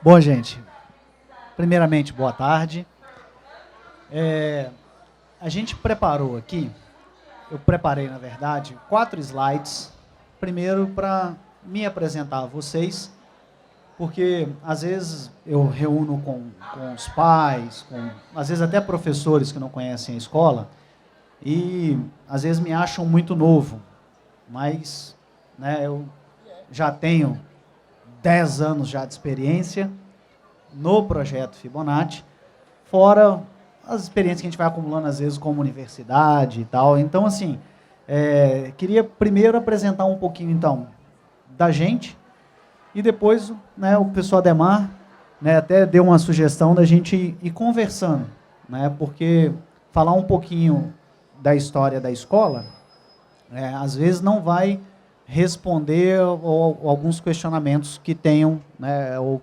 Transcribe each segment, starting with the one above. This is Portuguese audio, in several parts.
Bom, gente, primeiramente, boa tarde. A gente preparou aqui, eu preparei, na verdade, 4 slides. Primeiro, para me apresentar a vocês, porque, às vezes, eu reúno com os pais, às vezes até professores que não conhecem a escola, e, às vezes, me acham muito novo, mas eu já tenho 10 anos já de experiência no projeto Fibonacci, fora as experiências que a gente vai acumulando, às vezes, como universidade e tal. Então, assim, queria primeiro apresentar um pouquinho, então, da gente, e depois, o professor Ademar, até deu uma sugestão da gente ir conversando, porque falar um pouquinho da história da escola, às vezes não vai responder alguns questionamentos que tenham, ou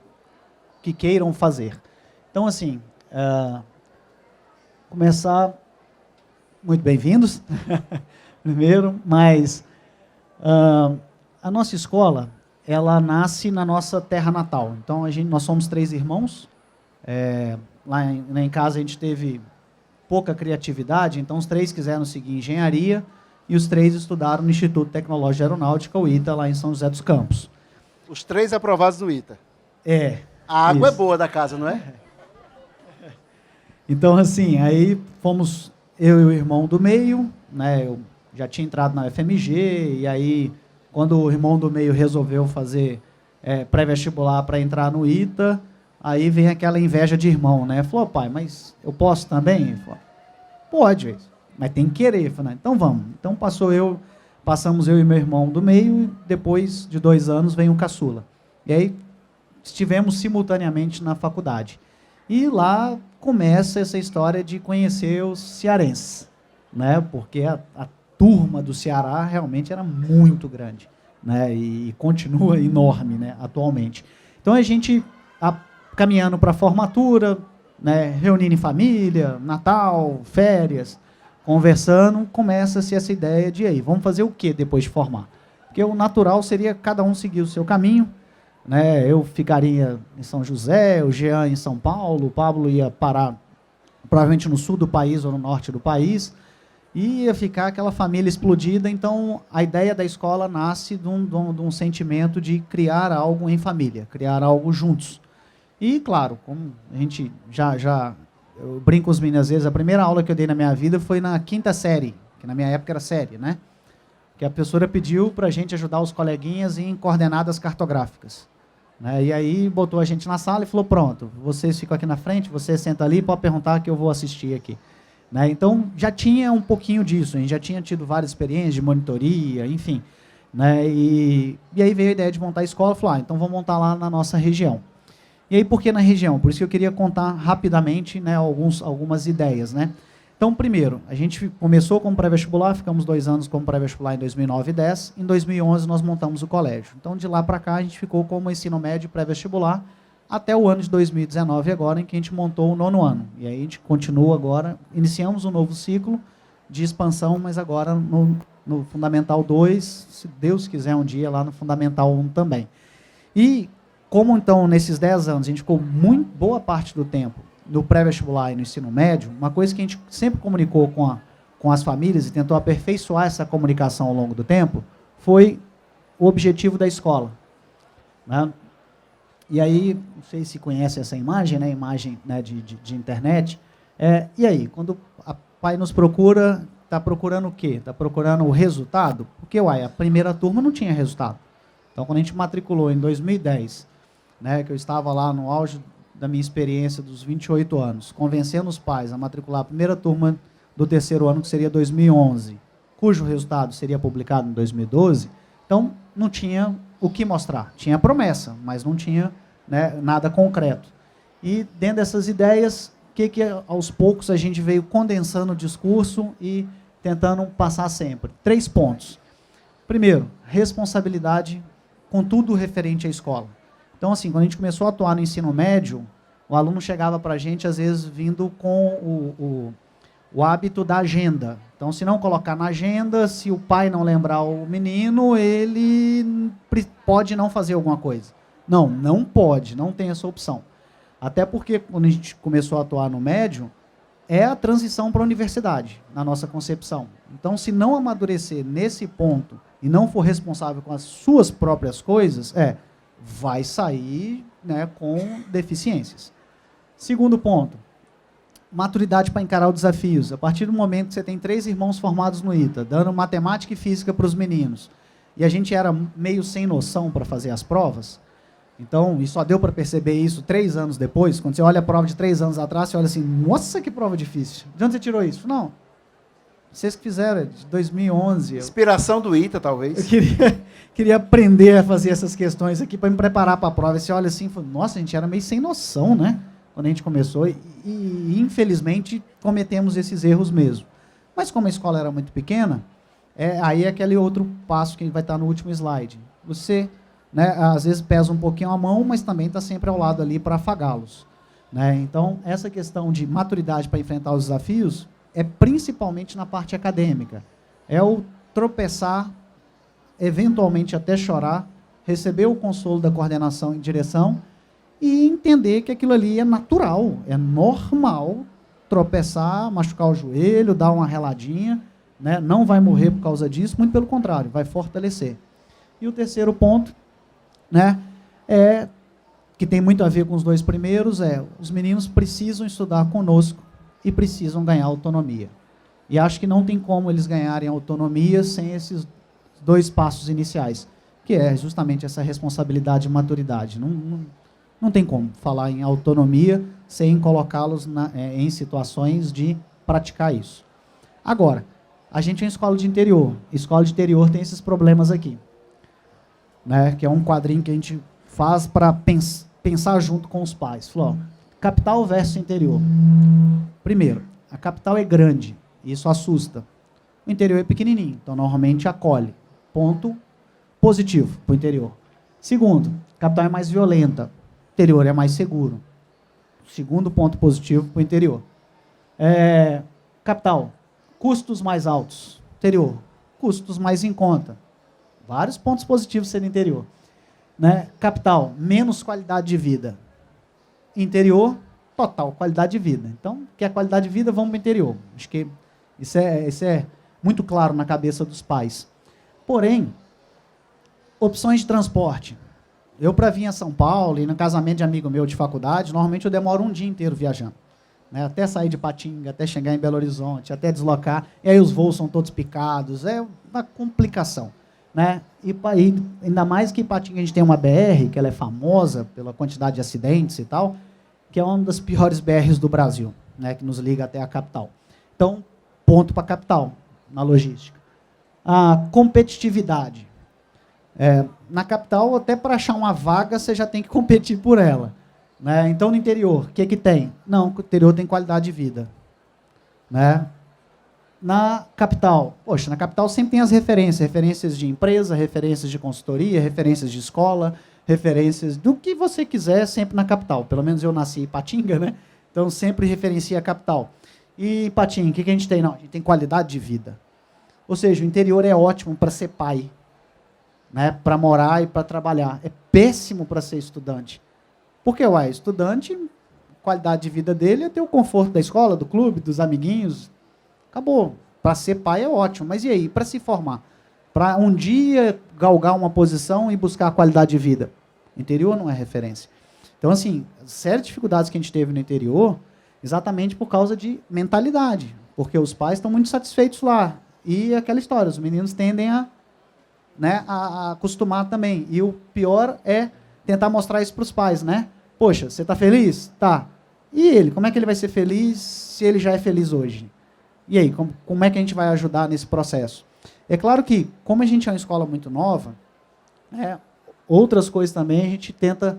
que queiram fazer. Então, assim, começar, muito bem-vindos, primeiro, mas a nossa escola, ela nasce na nossa terra natal. Então, nós somos 3 irmãos, lá em casa a gente teve pouca criatividade, então os 3 quiseram seguir engenharia, e os 3 estudaram no Instituto Tecnológico de Aeronáutica, o ITA, lá em São José dos Campos. Os 3 aprovados do ITA. A água é boa da casa, não é? Então, assim, aí fomos eu e o irmão do meio, eu já tinha entrado na UFMG, e aí, quando o irmão do meio resolveu fazer pré-vestibular para entrar no ITA, aí vem aquela inveja de irmão, Falou, pai, mas eu posso também? Ele falou, pode, mas tem que querer. Falei, então vamos. Então passamos eu e meu irmão do meio, e depois de 2 anos vem o caçula. E aí estivemos simultaneamente na faculdade. E lá começa essa história de conhecer os cearenses, porque a turma do Ceará realmente era muito grande, e continua enorme, atualmente. Então a gente, caminhando para a formatura, reunindo em família, Natal, férias, conversando, começa-se essa ideia de, aí, vamos fazer o que depois de formar? Porque o natural seria cada um seguir o seu caminho, eu ficaria em São José, o Jean em São Paulo, o Pablo ia parar provavelmente no sul do país ou no norte do país, e ia ficar aquela família explodida. Então, a ideia da escola nasce de um sentimento de criar algo em família, criar algo juntos. E, claro, como a gente eu brinco com os meninos às vezes, a primeira aula que eu dei na minha vida foi na 5ª série, que na minha época era série, que a professora pediu para a gente ajudar os coleguinhas em coordenadas cartográficas. E aí botou a gente na sala e falou, pronto, vocês ficam aqui na frente, você senta ali, pode perguntar que eu vou assistir aqui. Então, já tinha um pouquinho disso, a gente já tinha tido várias experiências de monitoria, enfim. E aí veio a ideia de montar a escola, falou, então vamos montar lá na nossa região. E aí, por que na região? Por isso que eu queria contar rapidamente algumas ideias. Então, primeiro, a gente começou como pré-vestibular, ficamos 2 anos como pré-vestibular em 2009 e 2010. Em 2011, nós montamos o colégio. Então, de lá para cá, a gente ficou como ensino médio pré-vestibular até o ano de 2019, agora, em que a gente montou o 9º ano. E aí, a gente continua agora, iniciamos um novo ciclo de expansão, mas agora no Fundamental 2, se Deus quiser um dia, lá no Fundamental 1 também. E, como, então, nesses 10 anos, a gente ficou boa parte do tempo no pré-vestibular e no ensino médio, uma coisa que a gente sempre comunicou com as famílias e tentou aperfeiçoar essa comunicação ao longo do tempo, foi o objetivo da escola. E aí, não sei se conhece essa imagem, imagem de internet. E aí, quando o pai nos procura, está procurando o quê? Está procurando o resultado? Porque, a primeira turma não tinha resultado. Então, quando a gente matriculou em 2010, que eu estava lá no auge da minha experiência dos 28 anos, convencendo os pais a matricular a primeira turma do 3º ano, que seria 2011, cujo resultado seria publicado em 2012, então não tinha o que mostrar. Tinha promessa, mas não tinha nada concreto. E dentro dessas ideias, que aos poucos a gente veio condensando o discurso e tentando passar sempre. 3 pontos. Primeiro, responsabilidade com tudo referente à escola. Então, assim, quando a gente começou a atuar no ensino médio, o aluno chegava para a gente, às vezes, vindo com o hábito da agenda. Então, se não colocar na agenda, se o pai não lembrar o menino, ele pode não fazer alguma coisa. Não pode, não tem essa opção. Até porque, quando a gente começou a atuar no médio, é a transição para a universidade, na nossa concepção. Então, se não amadurecer nesse ponto e não for responsável com as suas próprias coisas, vai sair, né, com deficiências. Segundo ponto, maturidade para encarar os desafios. A partir do momento que você tem 3 irmãos formados no ITA, dando matemática e física para os meninos, e a gente era meio sem noção para fazer as provas, então, e só deu para perceber isso 3 anos depois, quando você olha a prova de 3 anos atrás, você olha assim, nossa, que prova difícil. De onde você tirou isso? Não, vocês que fizeram, de 2011. Inspiração do ITA, talvez. Eu queria aprender a fazer essas questões aqui para me preparar para a prova. E você olha assim e fala, nossa, a gente era meio sem noção, né? Quando a gente começou, e infelizmente cometemos esses erros mesmo. Mas como a escola era muito pequena, aí é aquele outro passo que vai estar no último slide. Você, né, às vezes pesa um pouquinho a mão, mas também está sempre ao lado ali para afagá-los, né? Então, essa questão de maturidade para enfrentar os desafios é principalmente na parte acadêmica. É o tropeçar, eventualmente até chorar, receber o consolo da coordenação e direção, e entender que aquilo ali é natural, é normal tropeçar, machucar o joelho, dar uma reladinha, né? Não vai morrer por causa disso, muito pelo contrário, vai fortalecer. E o terceiro ponto, né, que tem muito a ver com os 2 primeiros, os meninos precisam estudar conosco e precisam ganhar autonomia. E acho que não tem como eles ganharem autonomia sem esses 2 passos iniciais, que é justamente essa responsabilidade e maturidade. Não tem como falar em autonomia sem colocá-los em situações de praticar isso. Agora, a gente é uma escola de interior. Escola de interior tem esses problemas aqui, né, que é um quadrinho que a gente faz para pensar junto com os pais. Falou, capital versus interior. Primeiro, a capital é grande, isso assusta. O interior é pequenininho, então normalmente acolhe. Ponto positivo para o interior. Segundo, a capital é mais violenta. O interior é mais seguro. Segundo ponto positivo para o interior. Capital, custos mais altos. Interior, custos mais em conta. Vários pontos positivos ser interior, né? Capital, menos qualidade de vida. Interior, total qualidade de vida. Então, quer qualidade de vida, vamos para o interior. Acho que isso é muito claro na cabeça dos pais. Porém, opções de transporte. Eu, para vir a São Paulo, e no casamento de amigo meu de faculdade, normalmente eu demoro um dia inteiro viajando, né? Até sair de Patinga, até chegar em Belo Horizonte, até deslocar, e aí os voos são todos picados, é uma complicação, né? E ainda mais que em Patinga a gente tem uma BR, que ela é famosa pela quantidade de acidentes e tal, que é uma das piores BRs do Brasil, né? Que nos liga até a capital. Então, ponto para a capital, na logística. A competitividade. Na capital, até para achar uma vaga, você já tem que competir por ela, né? Então, no interior, o que tem? Não, o interior tem qualidade de vida, né? Na capital, na capital sempre tem as referências de empresa, referências de consultoria, referências de escola, referências do que você quiser, sempre na capital. Pelo menos eu nasci em Ipatinga, né? Então, sempre referencia a capital. E Ipatinga, o que a gente tem? Não, a gente tem qualidade de vida. Ou seja, o interior é ótimo para ser pai, né, para morar e para trabalhar. É péssimo para ser estudante. Porque, estudante, qualidade de vida dele é ter o conforto da escola, do clube, dos amiguinhos. Acabou. Para ser pai é ótimo. Mas e aí? Para se formar? Para um dia galgar uma posição e buscar a qualidade de vida? O interior não é referência. Então, assim, sérias dificuldades que a gente teve no interior, exatamente por causa de mentalidade. Porque os pais estão muito satisfeitos lá. E aquela história, os meninos tendem a acostumar também. E o pior é tentar mostrar isso para os pais, né? Poxa, você está feliz? Tá. E ele? Como é que ele vai ser feliz se ele já é feliz hoje? E aí, como é que a gente vai ajudar nesse processo? É claro que, como a gente é uma escola muito nova, outras coisas também a gente tenta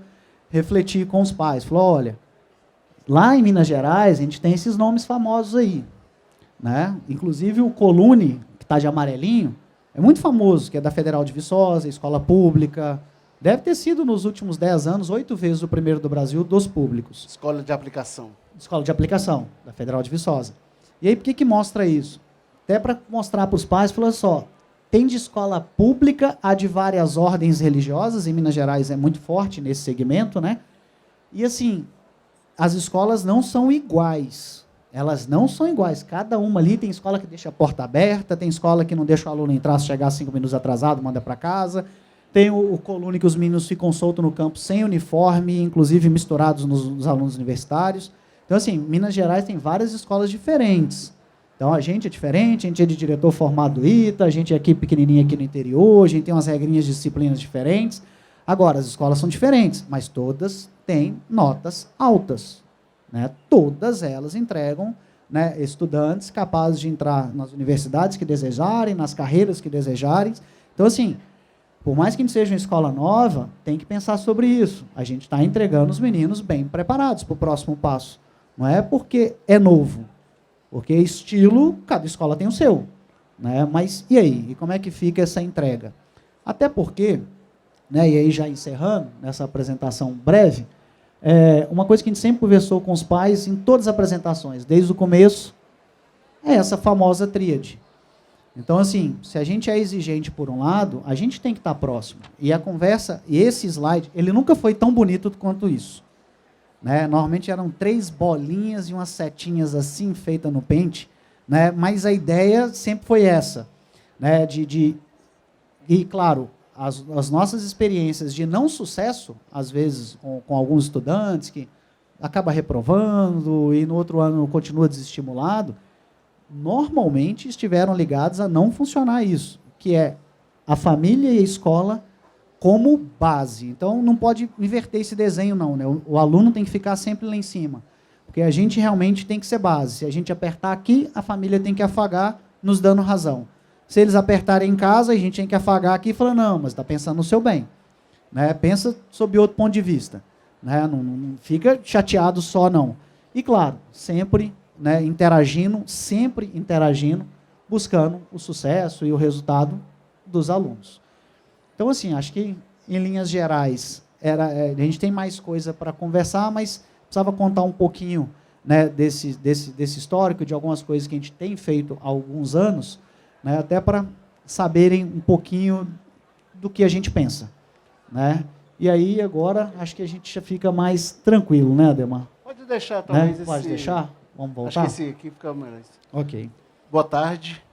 refletir com os pais. Falou, olha, lá em Minas Gerais, a gente tem esses nomes famosos aí, né? Inclusive o Colune, que está de amarelinho, é muito famoso, que é da Federal de Viçosa, escola pública. Deve ter sido, nos últimos 10 anos, 8 vezes o primeiro do Brasil dos públicos. Escola de aplicação. Escola de aplicação, da Federal de Viçosa. E aí, por que mostra isso? Até para mostrar para os pais, falando só, tem de escola pública a de várias ordens religiosas, em Minas Gerais é muito forte nesse segmento, né? E assim, as escolas não são iguais. Elas não são iguais. Cada uma ali tem escola que deixa a porta aberta, tem escola que não deixa o aluno entrar, se chegar 5 minutos atrasado, manda para casa. Tem o colune que os meninos ficam soltos no campo sem uniforme, inclusive misturados nos alunos universitários. Então, assim, Minas Gerais tem várias escolas diferentes. Então, a gente é diferente, a gente é de diretor formado do ITA, a gente é aqui pequenininho aqui no interior, a gente tem umas regrinhas de disciplinas diferentes. Agora, as escolas são diferentes, mas todas têm notas altas. Né? Todas elas entregam, né, estudantes capazes de entrar nas universidades que desejarem, nas carreiras que desejarem. Então, assim, por mais que seja uma escola nova, tem que pensar sobre isso. A gente está entregando os meninos bem preparados para o próximo passo. Não é porque é novo, porque estilo, cada escola tem o seu. Né? Mas e aí? E como é que fica essa entrega? Até porque, né, e aí já encerrando nessa apresentação breve, uma coisa que a gente sempre conversou com os pais em todas as apresentações, desde o começo, é essa famosa tríade. Então, assim, se a gente é exigente por um lado, a gente tem que estar próximo. E a conversa, e esse slide, ele nunca foi tão bonito quanto isso. Né? Normalmente eram 3 bolinhas e umas setinhas assim, feitas no pente, né? Mas a ideia sempre foi essa. Né? E, claro, as nossas experiências de não sucesso, às vezes com alguns estudantes que acaba reprovando e no outro ano continua desestimulado, normalmente estiveram ligados a não funcionar isso, que é a família e a escola como base. Então, não pode inverter esse desenho, não. Né? O aluno tem que ficar sempre lá em cima, porque a gente realmente tem que ser base. Se a gente apertar aqui, a família tem que afagar, nos dando razão. Se eles apertarem em casa, a gente tem que afagar aqui e falar, não, mas está pensando no seu bem. Né? Pensa sob outro ponto de vista. Né? Não fica chateado só, não. E, claro, sempre, né, sempre interagindo, buscando o sucesso e o resultado dos alunos. Então, assim, acho que, em linhas gerais, a gente tem mais coisa para conversar, mas precisava contar um pouquinho, né, desse histórico, de algumas coisas que a gente tem feito há alguns anos, né, até para saberem um pouquinho do que a gente pensa. Né? E aí, agora, acho que a gente já fica mais tranquilo, né, Ademar? Pode deixar, talvez, né? Pode deixar? Vamos voltar? Acho que esse aqui fica melhor. Ok. Boa tarde.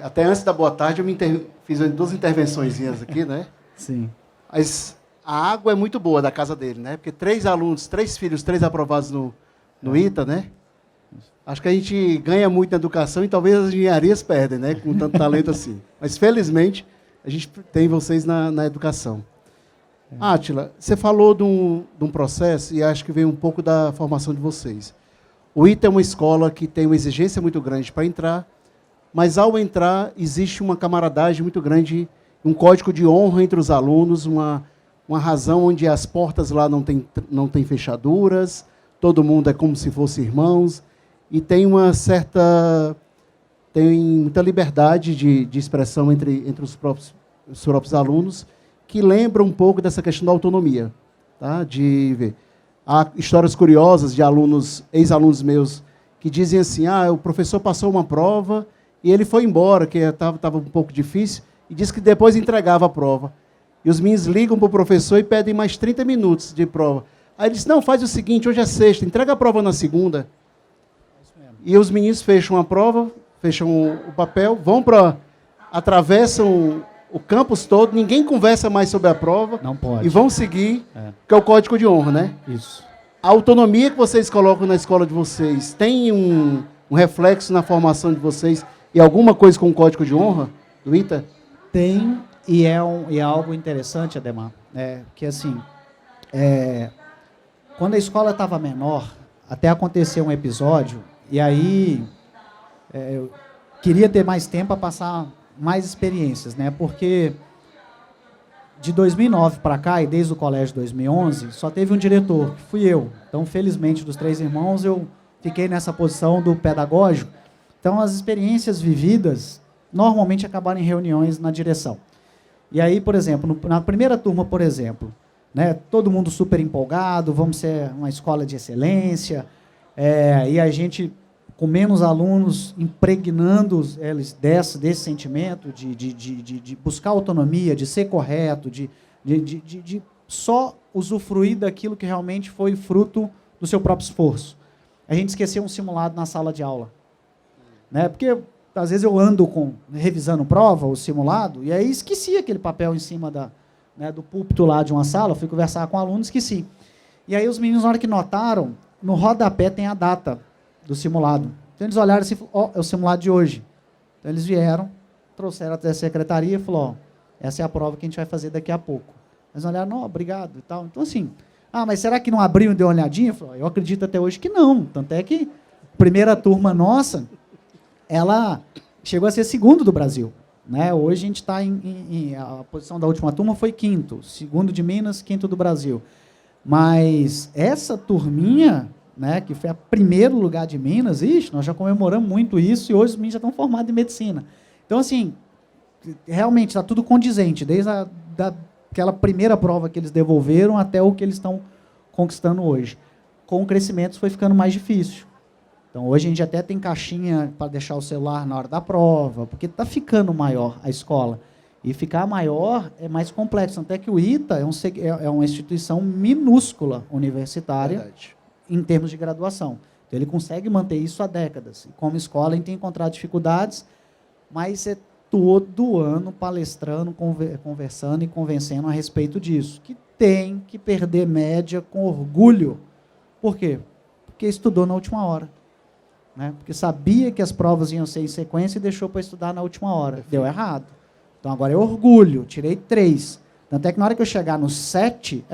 Até antes da boa tarde, eu fiz 2 intervençõezinhas aqui, né? Sim. Mas a água é muito boa da casa dele, né? Porque 3 alunos, 3 filhos, 3 aprovados no ITA, né? Acho que a gente ganha muito na educação e talvez as engenharias perdem, né? Com tanto talento assim. Mas, felizmente, a gente tem vocês na educação. Átila, você falou de um processo e acho que veio um pouco da formação de vocês. O ITA é uma escola que tem uma exigência muito grande para entrar, mas, ao entrar, existe uma camaradagem muito grande, um código de honra entre os alunos, uma razão onde as portas lá não tem fechaduras, todo mundo é como se fossem irmãos, e tem muita liberdade de expressão entre os próprios alunos, que lembra um pouco dessa questão da autonomia. Tá? Há histórias curiosas de ex-alunos meus, que dizem assim, o professor passou uma prova e ele foi embora, que estava um pouco difícil, e disse que depois entregava a prova. E os meninos ligam para o professor e pedem mais 30 minutos de prova. Aí ele disse, não, faz o seguinte, hoje é sexta, entrega a prova na segunda. E os meninos fecham a prova, fecham o papel, atravessam o campus todo, ninguém conversa mais sobre a prova. Não pode. E vão seguir, que é o código de honra, né? Isso. A autonomia que vocês colocam na escola de vocês tem um reflexo na formação de vocês e alguma coisa com o código de honra do ITA? Tem, e é algo interessante, Ademar, que assim, quando a escola estava menor, até aconteceu um episódio, e aí eu queria ter mais tempo para passar mais experiências, né? Porque de 2009 para cá, e desde o colégio de 2011, só teve um diretor, que fui eu. Então, felizmente, dos 3 irmãos, eu fiquei nessa posição do pedagógico. Então, as experiências vividas normalmente acabaram em reuniões na direção. E aí, por exemplo, na primeira turma, por exemplo, né, todo mundo super empolgado, vamos ser uma escola de excelência, e a gente com menos alunos, impregnando eles desse sentimento de buscar autonomia, de ser correto, de só usufruir daquilo que realmente foi fruto do seu próprio esforço. A gente esqueceu um simulado na sala de aula. Né? Porque, às vezes, eu ando revisando prova, o simulado, e aí esqueci aquele papel em cima do púlpito lá de uma sala, fui conversar com o aluno, esqueci. E aí os meninos, na hora que notaram, no rodapé tem a data do simulado. Então eles olharam assim, é o simulado de hoje. Então eles vieram, trouxeram até a secretaria e falaram, essa é a prova que a gente vai fazer daqui a pouco. Eles olharam, não, obrigado e tal. Então assim, mas será que não abriu e deu uma olhadinha? Eu acredito até hoje que não. Tanto é que a primeira turma nossa, ela chegou a ser segundo do Brasil. Né? Hoje a gente está a posição da última turma foi quinto. Segundo de Minas, quinto do Brasil. Mas essa turminha, né, que foi a primeiro lugar de Minas, nós já comemoramos muito isso e hoje os meninos já estão formados em medicina. Então, assim, realmente está tudo condizente, desde aquela primeira prova que eles devolveram até o que eles estão conquistando hoje. Com o crescimento foi ficando mais difícil. Então, hoje a gente até tem caixinha para deixar o celular na hora da prova, porque está ficando maior a escola. E ficar maior é mais complexo. Até que o ITA é uma instituição minúscula universitária. Verdade. Em termos de graduação. Então, ele consegue manter isso há décadas. E como escola, a gente tem encontrado dificuldades, mas é todo ano palestrando, conversando e convencendo a respeito disso. Que tem que perder média com orgulho. Por quê? Porque estudou na última hora. Né? Porque sabia que as provas iam ser em sequência e deixou para estudar na última hora. Perfeito. Deu errado. Então, agora é orgulho. Tirei 3. Tanto é que na hora que eu chegar no 7,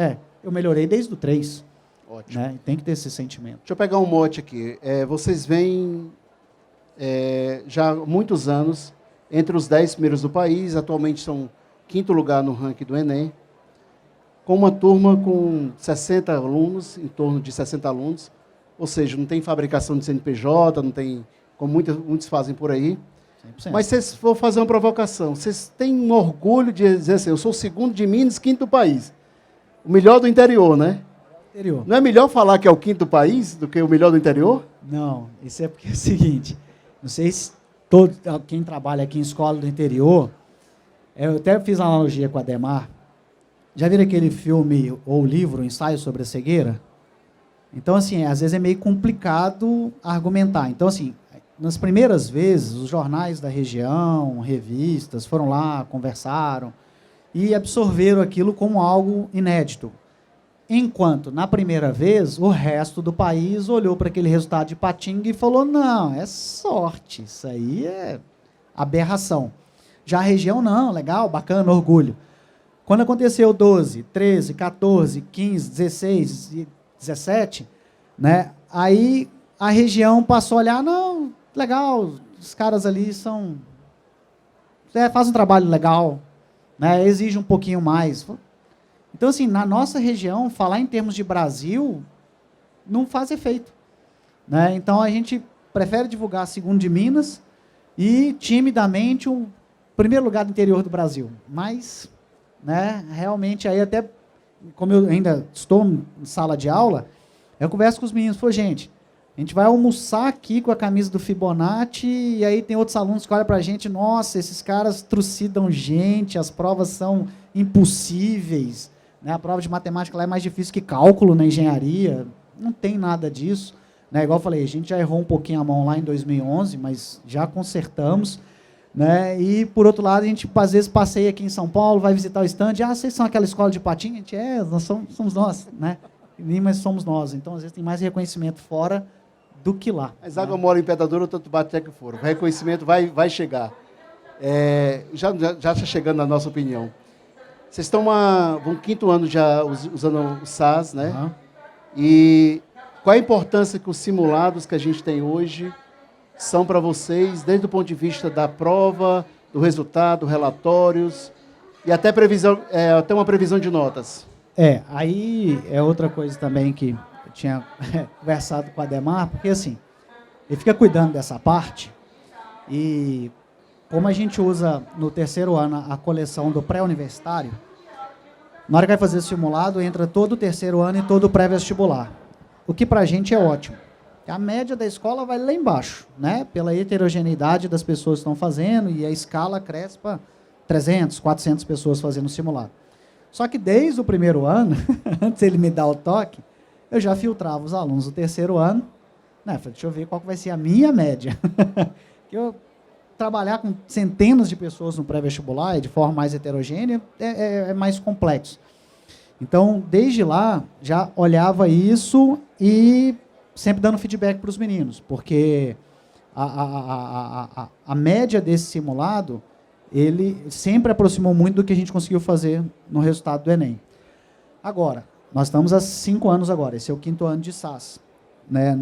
eu melhorei desde o 3. Ótimo. Né? Tem que ter esse sentimento. Deixa eu pegar um mote aqui. Vocês vêm já há muitos anos entre os 10 primeiros do país, atualmente são 5º lugar no ranking do Enem, com uma turma com 60 alunos, em torno de 60 alunos, ou seja, não tem fabricação de CNPJ, não tem, como muitos fazem por aí. 100%. Mas se for fazer uma provocação, vocês têm um orgulho de dizer assim, eu sou o 2º de Minas, 5º do país. O melhor do interior, né? Interior. Não é melhor falar que é o 5º do país do que o melhor do interior? Não, isso é porque é o seguinte, não sei se quem trabalha aqui em escola do interior, eu até fiz uma analogia com a Ademar, já viram aquele filme ou livro, Ensaio sobre a Cegueira? Então, assim, às vezes é meio complicado argumentar. Então, assim, nas primeiras vezes, os jornais da região, revistas, foram lá, conversaram e absorveram aquilo como algo inédito. Enquanto, na primeira vez, o resto do país olhou para aquele resultado de Patinga e falou, não, é sorte, isso aí é aberração. Já a região, não, legal, bacana, orgulho. Quando aconteceu 12, 13, 14, 15, 16 e 17, né, aí a região passou a olhar, não, legal, os caras ali fazem um trabalho legal, né, exige um pouquinho mais. Então, assim, na nossa região, falar em termos de Brasil não faz efeito. Né? Então, a gente prefere divulgar 2º de Minas e, timidamente, o primeiro lugar do interior do Brasil. Mas, né, realmente, aí até, como eu ainda estou em sala de aula, eu converso com os meninos, falo, gente, a gente vai almoçar aqui com a camisa do Fibonacci e aí tem outros alunos que olham para a gente, nossa, esses caras trucidam gente, as provas são impossíveis. Né? A prova de matemática lá é mais difícil que cálculo na engenharia. Não tem nada disso. Né? Igual eu falei, a gente já errou um pouquinho a mão lá em 2011, mas já consertamos. Né? E, por outro lado, a gente, às vezes, passeia aqui em São Paulo, vai visitar o stand, vocês são aquela escola de Patinga? A gente nós somos nós. Né? Mas somos nós. Então, às vezes, tem mais reconhecimento fora do que lá. Mas água mora em Pedrador, tanto bate até que for. O reconhecimento vai chegar. Já está chegando na nossa opinião. Vocês estão um 5º ano já usando o SAS, né? Uhum. E qual a importância que os simulados que a gente tem hoje são para vocês, desde o ponto de vista da prova, do resultado, relatórios e até uma previsão de notas? Aí é outra coisa também que eu tinha conversado com a Ademar, porque assim, ele fica cuidando dessa parte e como a gente usa no 3º ano a coleção do pré-universitário, na hora que vai fazer o simulado, entra todo o 3º ano e todo o pré-vestibular. O que para a gente é ótimo. A média da escola vai lá embaixo, né? Pela heterogeneidade das pessoas que estão fazendo, e a escala cresce para 300, 400 pessoas fazendo o simulado. Só que desde o primeiro ano, antes ele me dar o toque, eu já filtrava os alunos do terceiro ano, né? Falei, deixa eu ver qual que vai ser a minha média. Eu trabalhar com centenas de pessoas no pré-vestibular e de forma mais heterogênea é mais complexo. Então, desde lá, já olhava isso e sempre dando feedback para os meninos, porque a média desse simulado, ele sempre aproximou muito do que a gente conseguiu fazer no resultado do Enem. Agora, nós estamos há 5 anos agora, esse é o 5º ano de SAS, né?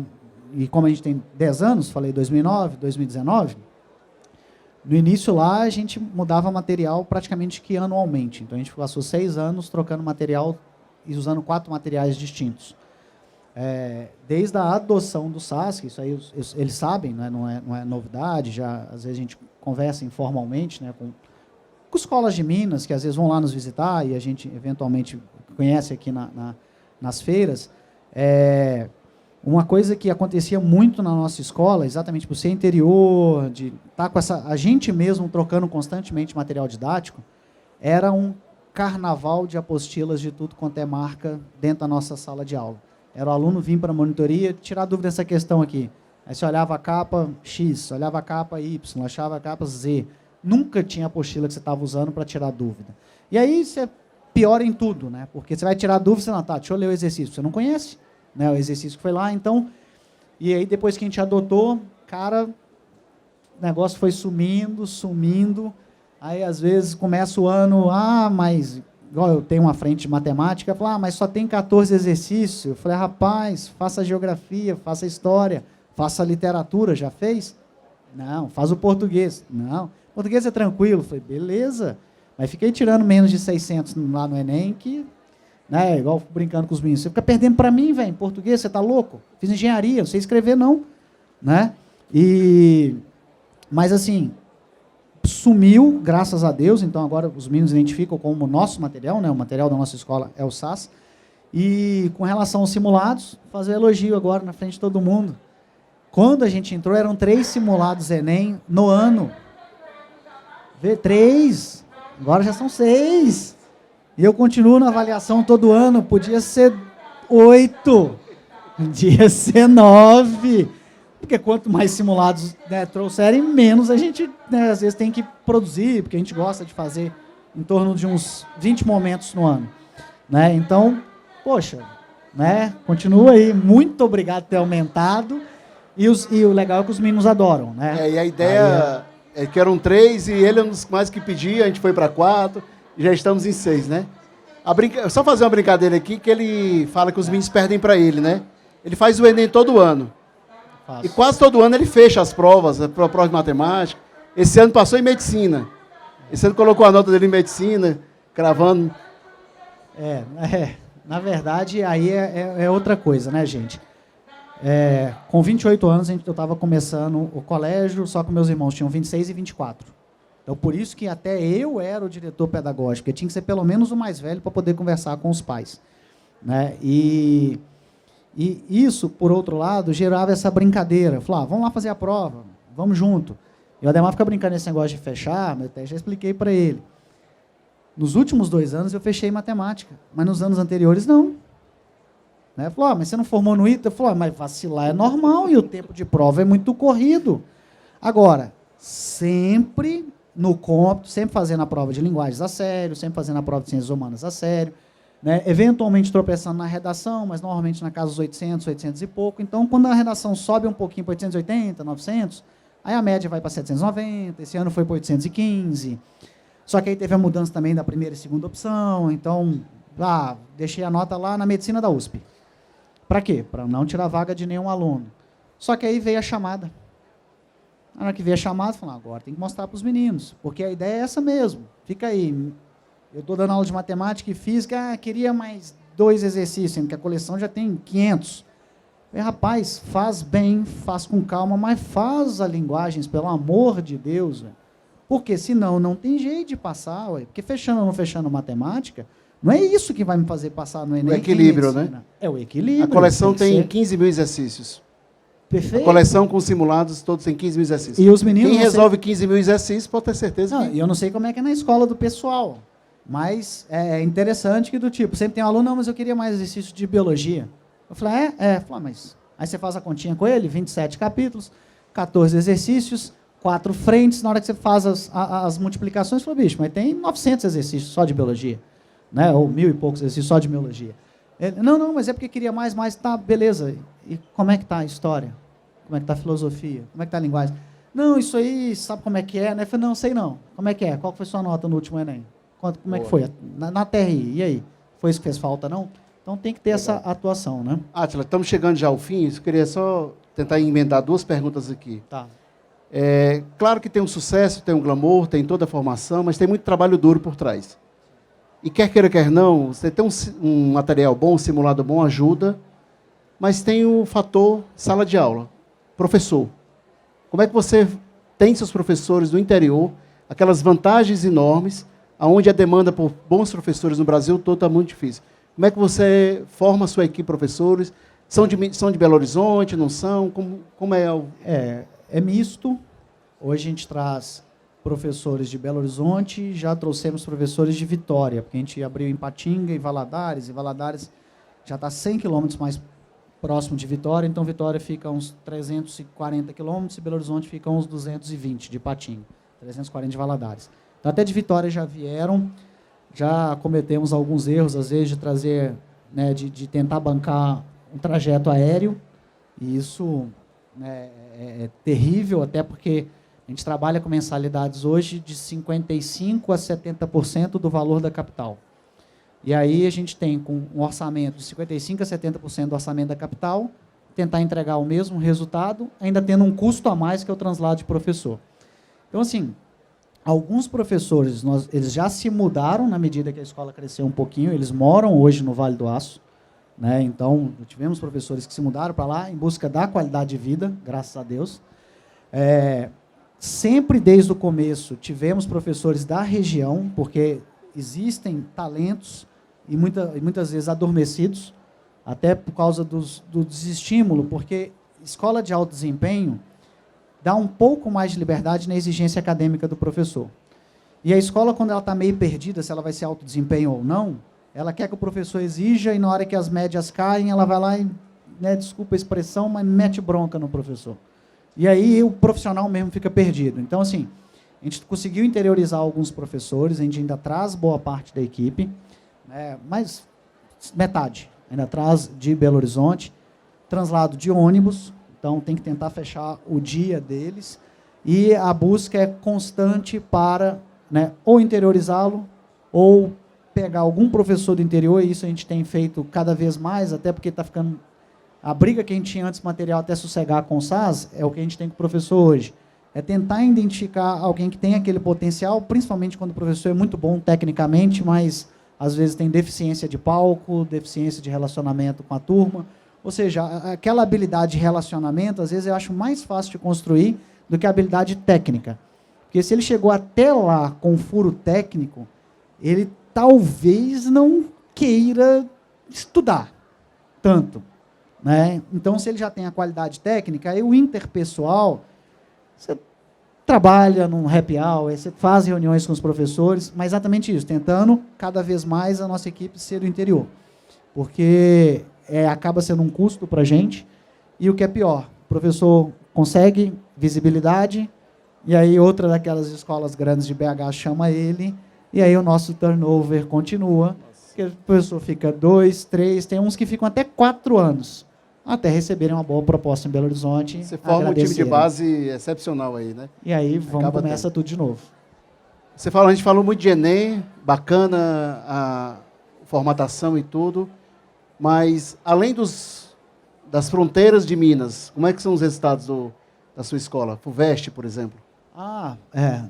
E como a gente tem 10 anos, falei 2009, 2019, no início lá a gente mudava material praticamente que anualmente. Então a gente passou 6 anos trocando material e usando 4 materiais distintos. Desde a adoção do SAS, que isso aí eles sabem, né, não é novidade, já às vezes a gente conversa informalmente, né, com escolas de Minas, que às vezes vão lá nos visitar e a gente eventualmente conhece aqui nas feiras. Uma coisa que acontecia muito na nossa escola, exatamente por ser interior, de estar com a gente mesmo trocando constantemente material didático, era um carnaval de apostilas de tudo quanto é marca dentro da nossa sala de aula. Era o aluno vir para a monitoria, tirar dúvida dessa questão aqui. Aí você olhava a capa X, olhava a capa Y, achava a capa Z. Nunca tinha apostila que você estava usando para tirar dúvida. E aí você piora em tudo, né? Porque você vai tirar dúvida, você não, tá, deixa eu ler o exercício. Você não conhece, né, o exercício que foi lá, então... E aí, depois que a gente adotou, cara, o negócio foi sumindo. Aí, às vezes, começa o ano, mas... Igual eu tenho uma frente de matemática, eu falo, mas só tem 14 exercícios. Eu falei, rapaz, faça geografia, faça história, faça literatura, já fez? Não, faz o português. Não, português é tranquilo. Eu falei, beleza. Mas fiquei tirando menos de 600 lá no Enem, que, né, igual brincando com os meninos, você fica perdendo para mim, velho, em português, você tá louco? Fiz engenharia, não sei escrever, não. Né? Mas, assim... sumiu, graças a Deus, então agora os meninos identificam como nosso material, né? O material da nossa escola é o SAS. E com relação aos simulados, fazer um elogio agora na frente de todo mundo. Quando a gente entrou, eram 3 simulados Enem no ano. 3, agora já são 6. E eu continuo na avaliação todo ano, podia ser 8, podia ser 9. Porque quanto mais simulados, né, trouxerem, menos a gente, né, às vezes tem que produzir, porque a gente gosta de fazer em torno de uns 20 momentos no ano. Né? Então, poxa, né, continua aí. Muito obrigado por ter aumentado. E o legal é que os meninos adoram. Né? E a ideia é que eram 3 e ele é um dos mais que pedia, a gente foi para 4 e já estamos em 6, né? Só fazer uma brincadeira aqui, que ele fala que os meninos perdem para ele, né? Ele faz o Enem todo ano. E quase todo ano ele fecha as provas, a prova de matemática. Esse ano passou em medicina. Esse ano colocou a nota dele em medicina, cravando. Na verdade, aí é outra coisa, né, gente? Com 28 anos, eu estava começando o colégio, só que meus irmãos tinham 26 e 24. Então, por isso que até eu era o diretor pedagógico, porque tinha que ser pelo menos o mais velho para poder conversar com os pais. Né? E isso, por outro lado, gerava essa brincadeira. Falava, vamos lá fazer a prova, vamos junto. E o Ademar fica brincando nesse negócio de fechar, mas até já expliquei para ele. Nos últimos 2 anos eu fechei matemática, mas nos anos anteriores não. Né? Falou, mas você não formou no ITA? Eu falei, mas vacilar é normal e o tempo de prova é muito corrido. Agora, sempre no cômputo, sempre fazendo a prova de linguagens a sério, sempre fazendo a prova de ciências humanas a sério. Né, eventualmente tropeçando na redação, mas normalmente na casa dos 800, 800 e pouco. Então, quando a redação sobe um pouquinho para 880, 900, aí a média vai para 790, esse ano foi para 815. Só que aí teve a mudança também da primeira e segunda opção, então, deixei a nota lá na medicina da USP. Para quê? Para não tirar vaga de nenhum aluno. Só que aí veio a chamada. Na hora que veio a chamada, falei, agora tem que mostrar para os meninos, porque a ideia é essa mesmo. Fica aí. Eu estou dando aula de matemática e física, queria mais 2 exercícios, sendo que a coleção já tem 500. Falei, rapaz, faz bem, faz com calma, mas faz as linguagens, pelo amor de Deus. Véio. Porque senão não tem jeito de passar. Ué. Porque fechando ou não fechando matemática, não é isso que vai me fazer passar no Enem. O equilíbrio, né? É o equilíbrio. A coleção tem 15 mil exercícios. Perfeito. A coleção com simulados, todos têm 15 mil exercícios. E os meninos... Quem resolve 15 mil exercícios pode ter certeza não, que... eu não sei como é que é na escola do pessoal, mas é interessante que do tipo, sempre tem um aluno, não, mas eu queria mais exercício de biologia. Eu falei, mas... Aí você faz a continha com ele, 27 capítulos, 14 exercícios, 4 frentes, na hora que você faz as multiplicações, você fala, bicho, mas tem 900 exercícios só de biologia, né? Ou 1000 e poucos exercícios só de biologia. Ele, não, mas é porque queria mais, tá, beleza. E como é que tá a história? Como é que tá a filosofia? Como é que tá a linguagem? Não, isso aí, sabe como é que é, né? Eu falei, não, sei não. Como é que é? Qual foi sua nota no último Enem? Como é que foi? Na TRI, e aí? Foi isso que fez falta, não? Então tem que ter essa atuação, né? Átila, estamos chegando já ao fim, eu queria só tentar emendar 2 perguntas aqui. Tá. Claro que tem um sucesso, tem um glamour, tem toda a formação, mas tem muito trabalho duro por trás. E quer queira, quer não, você ter um material bom, um simulado bom ajuda, mas tem o fator sala de aula, professor. Como é que você tem seus professores do interior, aquelas vantagens enormes, onde a demanda por bons professores no Brasil todo está muito difícil? Como é que você forma a sua equipe de professores? São de Belo Horizonte, não são? Como é o... É misto. Hoje a gente traz professores de Belo Horizonte, já trouxemos professores de Vitória, porque a gente abriu em Patinga e Valadares já está 100 quilômetros mais próximo de Vitória, então Vitória fica uns 340 quilômetros e Belo Horizonte fica uns 220 de Patinga, 340 de Valadares. Então, até de Vitória já vieram, já cometemos alguns erros, às vezes, de trazer, né, de tentar bancar um trajeto aéreo, e isso, né, é terrível, até porque a gente trabalha com mensalidades hoje de 55% a 70% do valor da capital. E aí a gente tem, com um orçamento de 55% a 70% do orçamento da capital, tentar entregar o mesmo resultado, ainda tendo um custo a mais, que é o translado de professor. Então, assim, alguns professores, eles já se mudaram na medida que a escola cresceu um pouquinho, eles moram hoje no Vale do Aço, né? Então, tivemos professores que se mudaram para lá em busca da qualidade de vida, graças a Deus. Sempre desde o começo tivemos professores da região, porque existem talentos e muitas vezes adormecidos, até por causa do desestímulo, porque escola de alto desempenho dá um pouco mais de liberdade na exigência acadêmica do professor. E a escola, quando ela está meio perdida, se ela vai ser alto desempenho ou não, ela quer que o professor exija e na hora que as médias caem, ela vai lá e, né, desculpa a expressão, mas mete bronca no professor. E aí o profissional mesmo fica perdido. Então, assim, a gente conseguiu interiorizar alguns professores, a gente ainda traz boa parte da equipe, né, mas metade ainda traz de Belo Horizonte, translado de ônibus, então tem que tentar fechar o dia deles, e a busca é constante para, né, ou interiorizá-lo, ou pegar algum professor do interior, e isso a gente tem feito cada vez mais, até porque está ficando... A briga que a gente tinha antes material até sossegar com o SAS, é o que a gente tem com o professor hoje. É tentar identificar alguém que tem aquele potencial, principalmente quando o professor é muito bom tecnicamente, mas às vezes tem deficiência de palco, deficiência de relacionamento com a turma. Ou seja, aquela habilidade de relacionamento, às vezes eu acho mais fácil de construir do que a habilidade técnica. Porque se ele chegou até lá com furo técnico, ele talvez não queira estudar tanto, né? Então, se ele já tem a qualidade técnica, aí o interpessoal, você trabalha num happy hour, você faz reuniões com os professores, mas exatamente isso, tentando cada vez mais a nossa equipe ser do interior. Porque acaba sendo um custo para a gente, e o que é pior, o professor consegue visibilidade, e aí outra daquelas escolas grandes de BH chama ele, e aí o nosso turnover continua, porque o professor fica 2, 3, tem uns que ficam até 4 anos, até receberem uma boa proposta em Belo Horizonte. Você forma um time de base excepcional aí, né? E aí começa tudo de novo. A gente falou muito de Enem, bacana a formatação e tudo, mas além das fronteiras de Minas, como é que são os resultados da sua escola? FUVEST, por exemplo?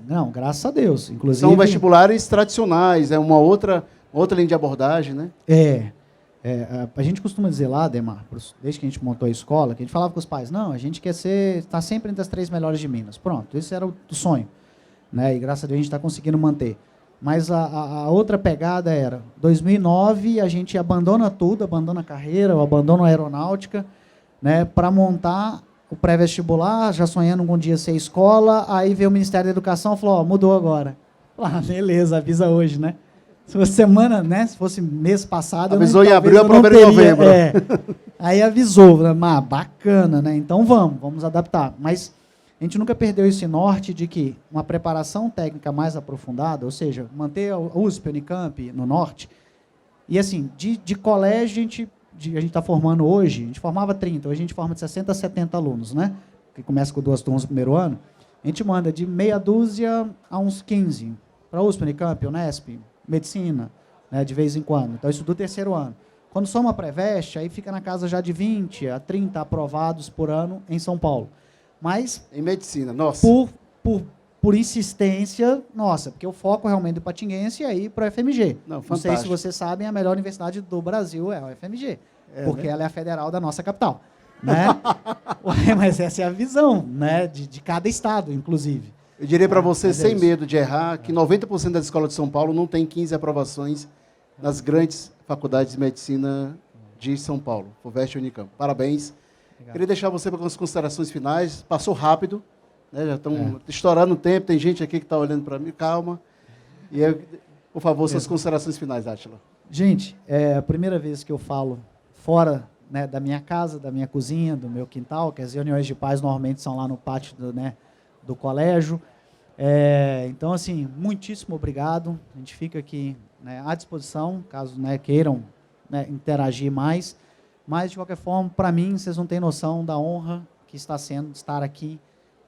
Não, graças a Deus. Inclusive, são vestibulares tradicionais, é uma outra linha de abordagem, né? A gente costuma dizer lá, Demar, desde que a gente montou a escola, que a gente falava com os pais, não, a gente quer estar sempre entre as 3 melhores de Minas. Pronto, esse era o sonho, né? E graças a Deus a gente está conseguindo manter. Mas a outra pegada era, 2009, a gente abandona tudo, abandona a carreira, abandona a aeronáutica, né, para montar o pré-vestibular, já sonhando um dia ser escola, aí veio o Ministério da Educação e falou, ó, mudou agora. Ah, beleza, avisa hoje, né? Se fosse semana, né? Se fosse mês passado... Avisou em abril, aproveita em novembro. Aí avisou, mas bacana, né? Então vamos adaptar. Mas a gente nunca perdeu esse norte de que uma preparação técnica mais aprofundada, ou seja, manter a USP, Unicamp no norte, e assim, de colégio a gente está formando hoje, a gente formava 30, hoje a gente forma de 60 a 70 alunos, né? Que começa com 2 turmas no primeiro ano. A gente manda de meia dúzia a uns 15, para USP, Unicamp, Unesp, Medicina, né, de vez em quando. Então, isso do terceiro ano. Quando soma pré-veste, aí fica na casa já de 20 a 30 aprovados por ano em São Paulo. Mas... Em medicina, nossa. Por insistência, nossa, porque o foco realmente do Patinguense é ir para a FMG. Não sei se vocês sabem, a melhor universidade do Brasil é a UFMG, porque ela é a federal da nossa capital. Né? Mas essa é a visão, né, de cada estado, inclusive. Eu diria para você, sem medo de errar, que 90% das escolas de São Paulo não tem 15 aprovações nas grandes faculdades de medicina de São Paulo, FUVEST e Unicamp. Parabéns. Obrigado. Queria deixar você para as considerações finais. Passou rápido, né? Já estão estourando o tempo, tem gente aqui que está olhando para mim. Calma. E eu, por favor, suas considerações finais, Átila. Gente, é a primeira vez que eu falo fora, né, da minha casa, da minha cozinha, do meu quintal, que as reuniões de pais normalmente são lá no pátio do colégio. Então, assim, muitíssimo obrigado. A gente fica aqui, né, à disposição, caso, né, queiram, né, interagir mais. Mas, de qualquer forma, para mim, vocês não têm noção da honra que está sendo estar aqui,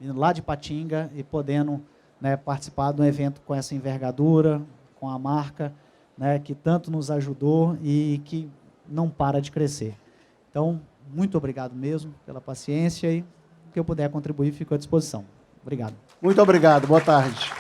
vindo lá de Patinga e podendo, né, participar de um evento com essa envergadura, com a marca, né, que tanto nos ajudou e que não para de crescer. Então, muito obrigado mesmo pela paciência e o que eu puder contribuir, fico à disposição. Obrigado. Muito obrigado. Boa tarde.